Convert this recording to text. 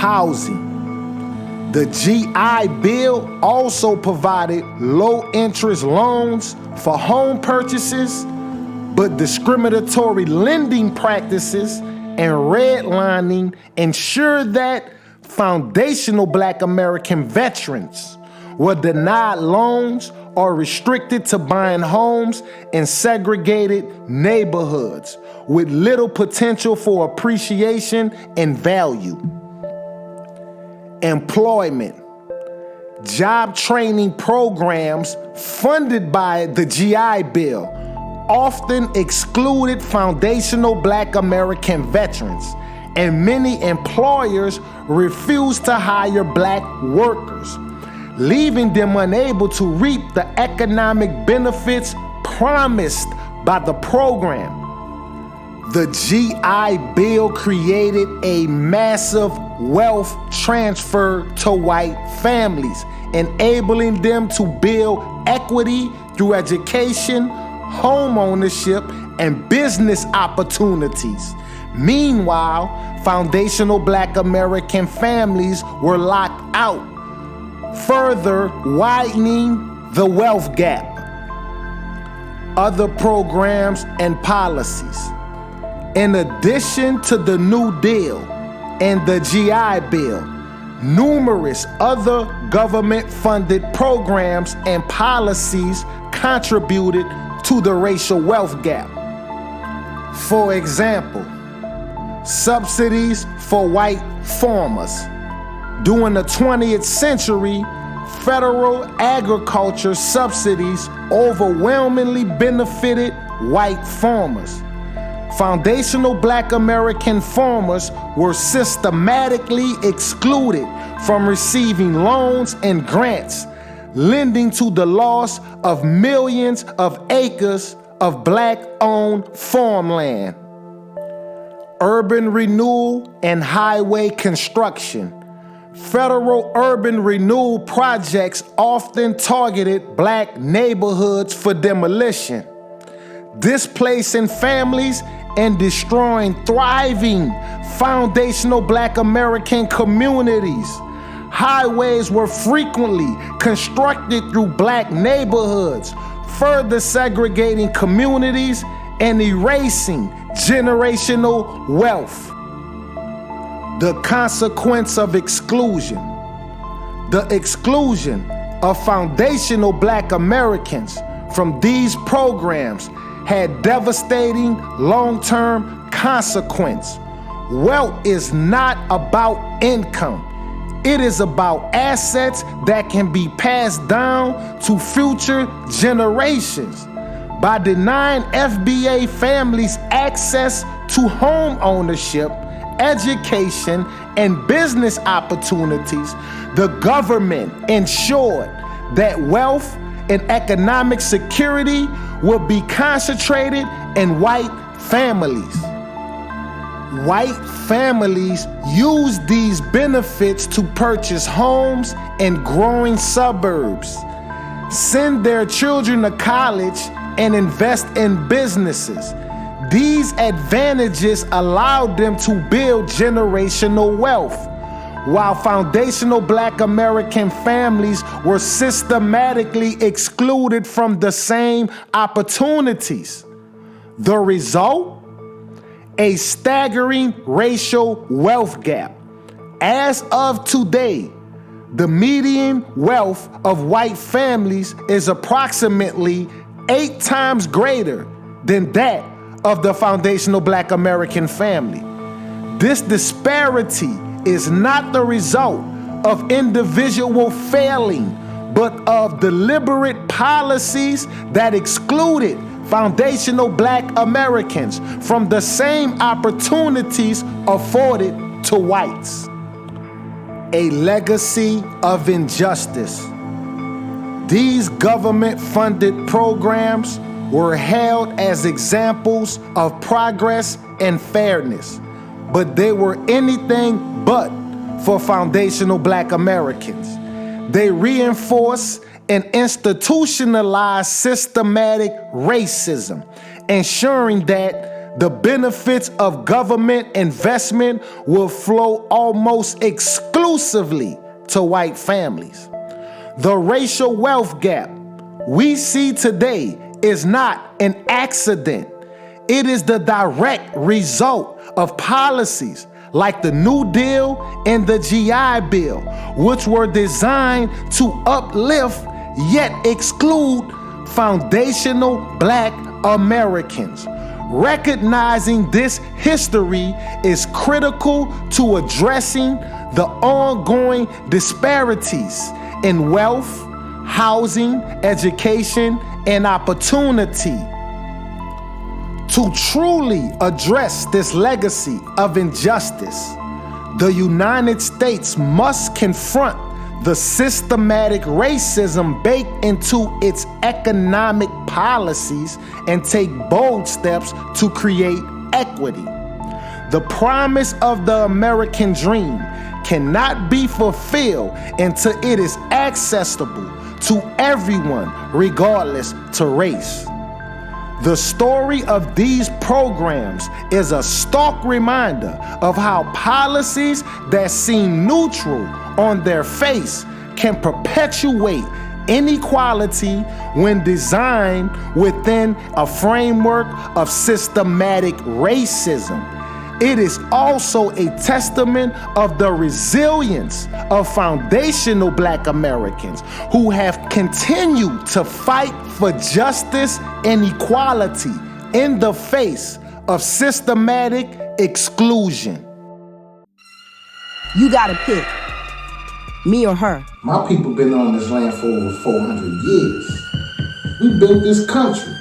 housing. The GI Bill also provided low-interest loans for home purchases, but discriminatory lending practices and redlining ensured that foundational Black American veterans were denied loans or restricted to buying homes in segregated neighborhoods with little potential for appreciation and value. Employment. Job training programs funded by the GI Bill often excluded foundational Black American veterans, and many employers refused to hire Black workers, leaving them unable to reap the economic benefits promised by the program. The GI Bill created a massive wealth transfer to white families, enabling them to build equity through education, home ownership, and business opportunities. Meanwhile, foundational Black American families were locked out, further widening the wealth gap. Other programs and policies. In addition to the New Deal and the GI Bill, numerous other government-funded programs and policies contributed to the racial wealth gap. For example, subsidies for white farmers. During the 20th century, federal agriculture subsidies overwhelmingly benefited white farmers. Foundational Black American farmers were systematically excluded from receiving loans and grants, leading to the loss of millions of acres of Black-owned farmland. Urban renewal and highway construction. Federal urban renewal projects often targeted Black neighborhoods for demolition, displacing families and destroying thriving foundational Black American communities. Highways were frequently constructed through Black neighborhoods, further segregating communities and erasing generational wealth. The consequence of exclusion. The exclusion of foundational Black Americans from these programs had devastating long-term consequence. Wealth is not about income. It is about assets that can be passed down to future generations. By denying FBA families access to home ownership, education, and business opportunities, the government ensured that wealth and economic security will be concentrated in white families. White families use these benefits to purchase homes in growing suburbs, send their children to college, and invest in businesses. These advantages allowed them to build generational wealth, while foundational Black American families were systematically excluded from the same opportunities. The result? A staggering racial wealth gap. As of today, the median wealth of white families is approximately 8 times greater than that of the foundational Black American family. This disparity is not the result of individual failing, but of deliberate policies that excluded foundational Black Americans from the same opportunities afforded to whites. A legacy of injustice. These government-funded programs were held as examples of progress and fairness, but they were anything but for foundational Black Americans. They reinforce and institutionalize systematic racism, ensuring that the benefits of government investment will flow almost exclusively to white families. The racial wealth gap we see today is not an accident. It is the direct result of policies like the New Deal and the GI Bill, which were designed to uplift yet exclude foundational Black Americans. Recognizing this history is critical to addressing the ongoing disparities in wealth, housing, education, and opportunity. To truly address this legacy of injustice, the United States must confront the systematic racism baked into its economic policies and take bold steps to create equity. The promise of the American dream cannot be fulfilled until it is accessible to everyone, regardless to race. The story of these programs is a stark reminder of how policies that seem neutral on their face can perpetuate inequality when designed within a framework of systematic racism. It is also a testament of the resilience of foundational Black Americans who have continued to fight for justice and equality in the face of systematic exclusion. You gotta pick, me or her. My people been on this land for over 400 years. We built this country.